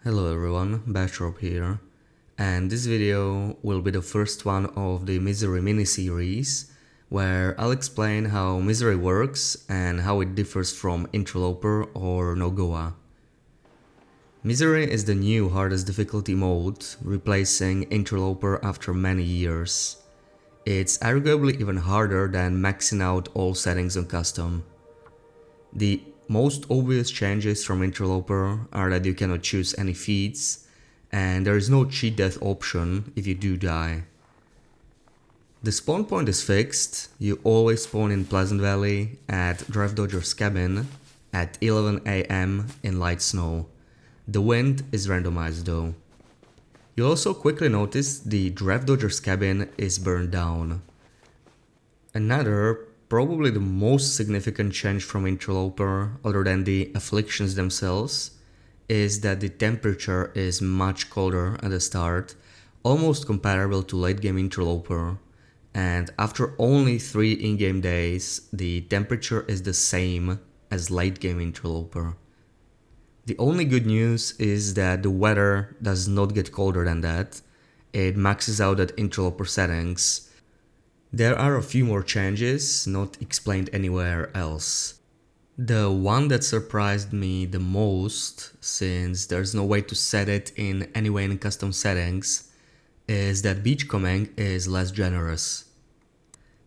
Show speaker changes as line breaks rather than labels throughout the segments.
Hello everyone, Bastrop here, and this video will be the first one of the Misery mini-series, where I'll explain how Misery works and how it differs from Interloper or Nogoa. Misery is the new hardest difficulty mode, replacing Interloper after many years. It's arguably even harder than maxing out all settings on custom. The most obvious changes from Interloper are that you cannot choose any feats, and there is no cheat death option if you do die. The spawn point is fixed. You always spawn in Pleasant Valley at Draft Dodger's cabin at 11 AM in light snow. The wind is randomized though. You'll also quickly notice the Draft Dodger's cabin is burned down. Another, probably the most significant change from Interloper, other than the Afflictions themselves, is that the temperature is much colder at the start, almost comparable to late game Interloper, and after only 3 in-game days, the temperature is the same as late game Interloper. The only good news is that the weather does not get colder than that. It maxes out at Interloper settings. There are a few more changes, not explained anywhere else. The one that surprised me the most, since there's no way to set it in any way in custom settings, is that beachcombing is less generous.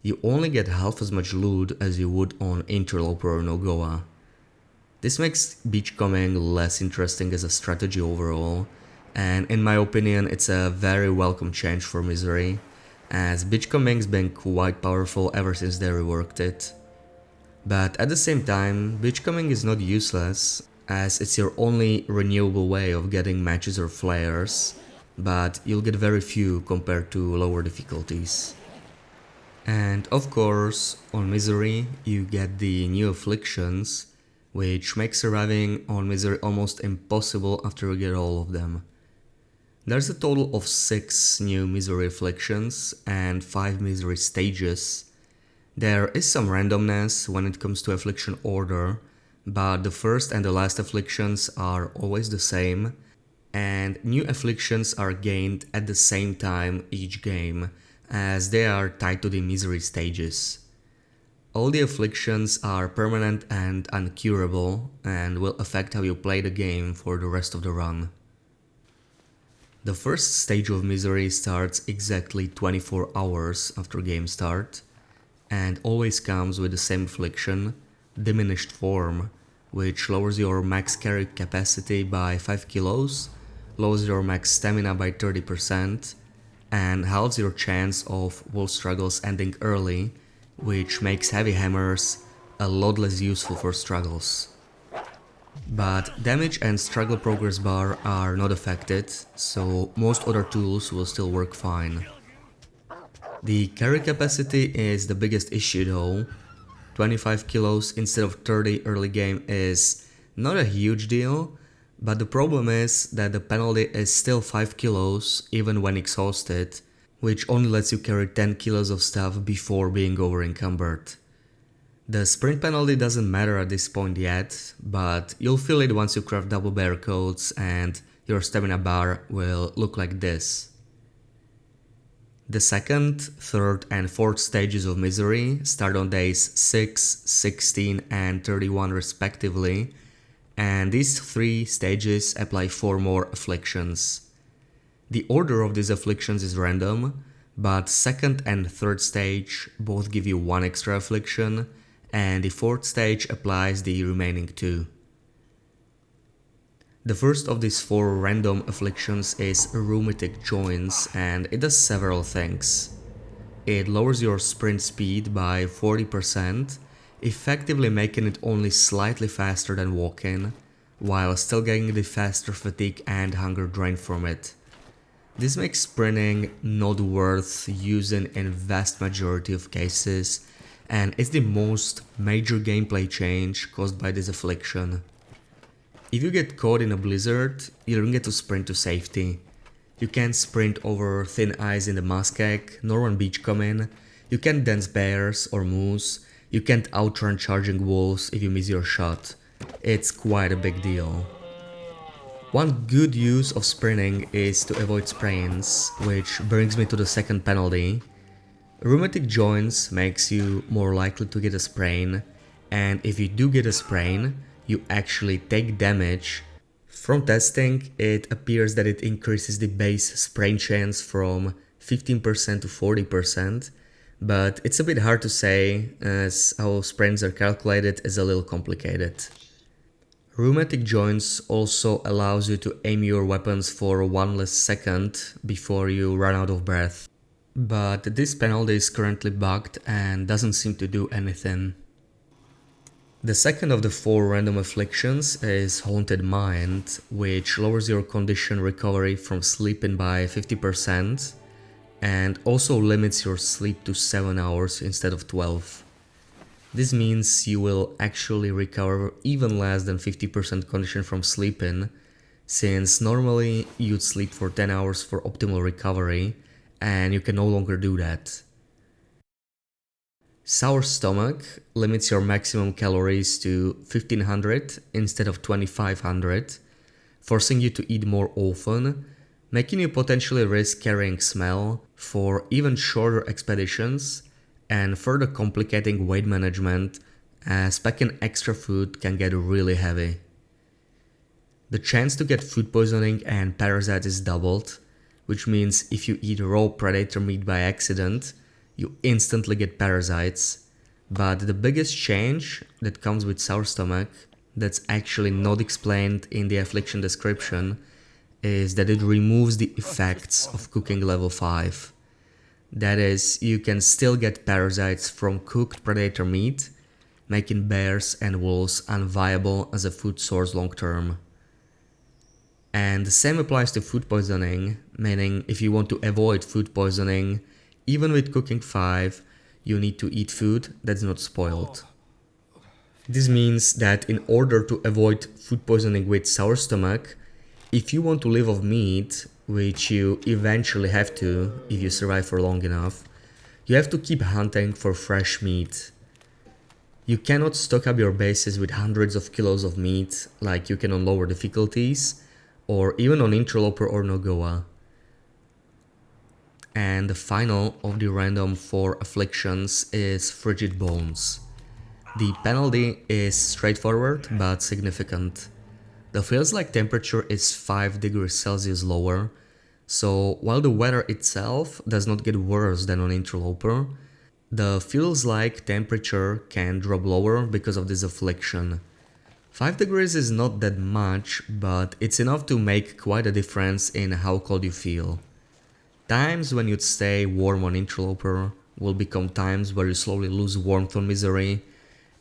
You only get half as much loot as you would on Interloper or Nogoa. This makes beachcombing less interesting as a strategy overall, and in my opinion it's a very welcome change for Misery, as beachcombing's been quite powerful ever since they reworked it. But at the same time, beachcombing is not useless, as it's your only renewable way of getting matches or flares, but you'll get very few compared to lower difficulties. And of course, on Misery you get the new Afflictions, which makes surviving on Misery almost impossible after you get all of them. There's a total of 6 new Misery Afflictions and 5 Misery stages. There is some randomness when it comes to affliction order, but the first and the last afflictions are always the same, and new afflictions are gained at the same time each game, as they are tied to the Misery stages. All the afflictions are permanent and uncurable, and will affect how you play the game for the rest of the run. The first stage of Misery starts exactly 24 hours after game start, and always comes with the same affliction, Diminished Form, which lowers your max carry capacity by 5 kilos, lowers your max stamina by 30%, and halves your chance of wall struggles ending early, which makes heavy hammers a lot less useful for struggles. But damage and struggle progress bar are not affected, so most other tools will still work fine. The carry capacity is the biggest issue though. 25 kilos instead of 30 early game is not a huge deal, but the problem is that the penalty is still 5 kilos even when exhausted, which only lets you carry 10 kilos of stuff before being over encumbered. The sprint penalty doesn't matter at this point yet, but you'll feel it once you craft double bear coats and your stamina bar will look like this. The second, third and fourth stages of Misery start on days 6, 16 and 31 respectively, and these 3 stages apply 4 more afflictions. The order of these afflictions is random, but second and third stage both give you 1 extra affliction, and the fourth stage applies the remaining 2. The first of these 4 random afflictions is Rheumatic Joints, and it does several things. It lowers your sprint speed by 40%, effectively making it only slightly faster than walking, while still getting the faster fatigue and hunger drain from it. This makes sprinting not worth using in vast majority of cases, and it's the most major gameplay change caused by this affliction. If you get caught in a blizzard, you don't get to sprint to safety. You can't sprint over thin ice in the muskeg, nor on beachcombing. You can't dance bears or moose. You can't outrun charging wolves if you miss your shot. It's quite a big deal. One good use of sprinting is to avoid sprains, which brings me to the second penalty. Rheumatic joints makes you more likely to get a sprain, and if you do get a sprain, you actually take damage. From testing, it appears that it increases the base sprain chance from 15% to 40%, but it's a bit hard to say as how sprains are calculated is a little complicated. Rheumatic joints also allows you to aim your weapons for one less second before you run out of breath. But this penalty is currently bugged and doesn't seem to do anything. The second of the 4 random afflictions is Haunted Mind, which lowers your condition recovery from sleeping by 50% and also limits your sleep to 7 hours instead of 12. This means you will actually recover even less than 50% condition from sleeping, since normally you'd sleep for 10 hours for optimal recovery, and you can no longer do that. Sour stomach limits your maximum calories to 1500 instead of 2500, forcing you to eat more often, making you potentially risk carrying smell for even shorter expeditions, and further complicating weight management as packing extra food can get really heavy. The chance to get food poisoning and parasites is doubled, which means if you eat raw predator meat by accident, you instantly get parasites. But the biggest change that comes with sour stomach, that's actually not explained in the affliction description, is that it removes the effects of cooking level 5. That is, you can still get parasites from cooked predator meat, making bears and wolves unviable as a food source long term. And the same applies to food poisoning, meaning if you want to avoid food poisoning, even with cooking 5, you need to eat food that's not spoiled. This means that in order to avoid food poisoning with sour stomach, if you want to live off meat, which you eventually have to if you survive for long enough, you have to keep hunting for fresh meat. You cannot stock up your bases with hundreds of kilos of meat like you can on lower difficulties, or even on Interloper or Nogoa. And the final of the random 4 afflictions is Frigid Bones. The penalty is straightforward but significant. The feels-like temperature is 5 degrees Celsius lower, so while the weather itself does not get worse than on Interloper, the feels-like temperature can drop lower because of this affliction. 5 degrees is not that much, but it's enough to make quite a difference in how cold you feel. Times when you'd stay warm on Interloper will become times where you slowly lose warmth on Misery,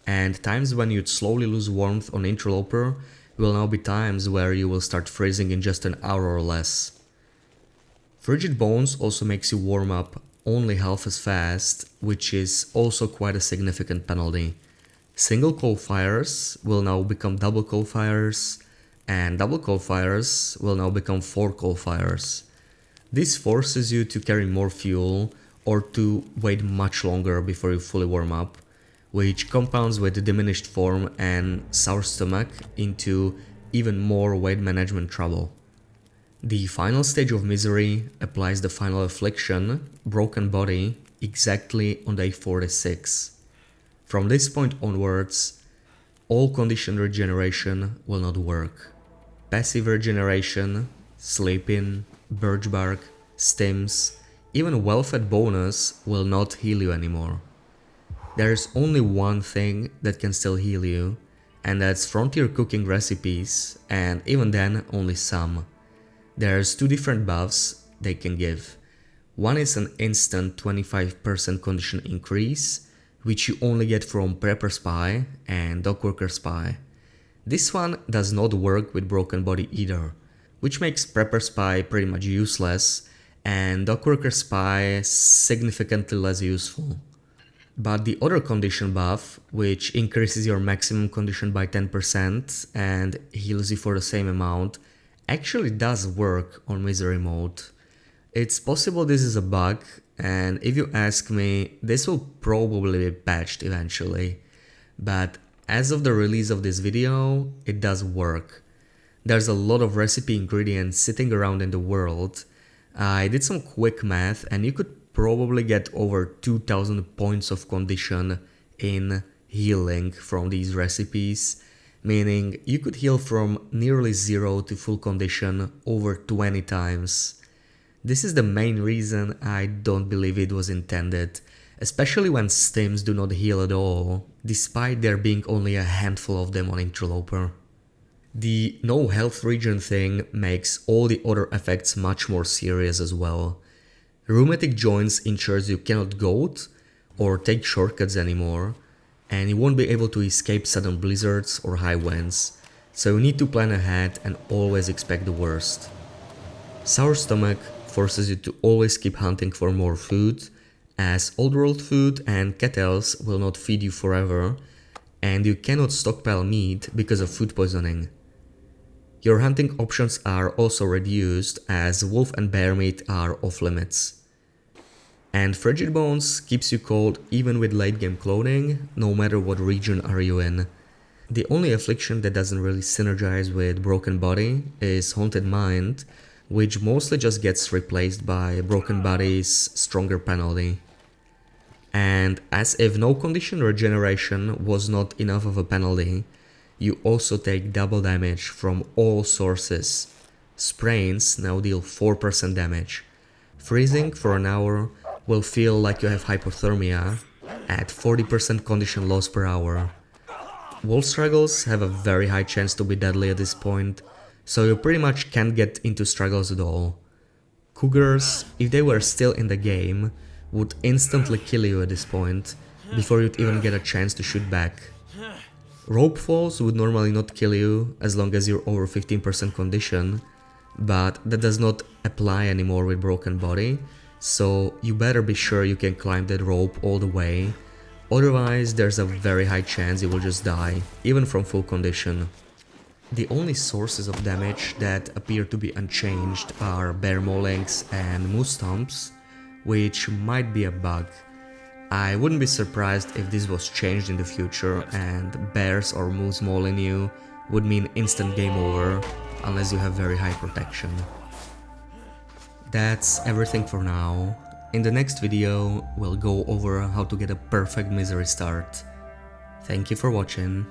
and times when you'd slowly lose warmth on Interloper will now be times where you will start freezing in just an hour or less. Frigid Bones also makes you warm up only half as fast, which is also quite a significant penalty. Single coal fires will now become double coal fires, and double coal fires will now become 4 coal fires. This forces you to carry more fuel or to wait much longer before you fully warm up, which compounds with Diminished Form and sour stomach into even more weight management trouble. The final stage of Misery applies the final affliction, Broken Body, exactly on day 46. From this point onwards, all condition regeneration will not work. Passive regeneration, sleeping, birch bark, stems, even well-fed bonus will not heal you anymore. There is only one thing that can still heal you, and that's frontier cooking recipes, and even then only some. There's 2 different buffs they can give. One is an instant 25% condition increase, which you only get from Prepper Spy and Dockworker Spy. This one does not work with Broken Body either, which makes Prepper Spy pretty much useless and Dockworker Spy significantly less useful. But the other condition buff, which increases your maximum condition by 10% and heals you for the same amount, actually does work on Misery mode. It's possible this is a bug, and if you ask me, this will probably be patched eventually. But as of the release of this video, it does work. There's a lot of recipe ingredients sitting around in the world. I did some quick math and you could probably get over 2000 points of condition in healing from these recipes, meaning you could heal from nearly 0 to full condition over 20 times. This is the main reason I don't believe it was intended, especially when stims do not heal at all, despite there being only a handful of them on Interloper. The no health regen thing makes all the other effects much more serious as well. Rheumatic Joints ensures you cannot goat or take shortcuts anymore, and you won't be able to escape sudden blizzards or high winds, so you need to plan ahead and always expect the worst. Sour Stomach forces you to always keep hunting for more food, as old world food and kettles will not feed you forever, and you cannot stockpile meat because of food poisoning. Your hunting options are also reduced as wolf and bear meat are off limits. And Frigid Bones keeps you cold even with late game clothing, no matter what region are you in. The only affliction that doesn't really synergize with Broken Body is Haunted Mind, which mostly just gets replaced by Broken Body's stronger penalty. And as if no condition regeneration was not enough of a penalty, you also take double damage from all sources. Sprains now deal 4% damage. Freezing for an hour will feel like you have hypothermia at 40% condition loss per hour. Wolf struggles have a very high chance to be deadly at this point, so you pretty much can't get into struggles at all. Cougars, if they were still in the game, would instantly kill you at this point, before you'd even get a chance to shoot back. Rope falls would normally not kill you as long as you're over 15% condition, but that does not apply anymore with Broken Body, so you better be sure you can climb that rope all the way, otherwise there's a very high chance you will just die, even from full condition. The only sources of damage that appear to be unchanged are bear maulings and moose stomps, which might be a bug. I wouldn't be surprised if this was changed in the future and bears or moose mauling you would mean instant game over unless you have very high protection. That's everything for now. In the next video we'll go over how to get a perfect misery start. Thank you for watching.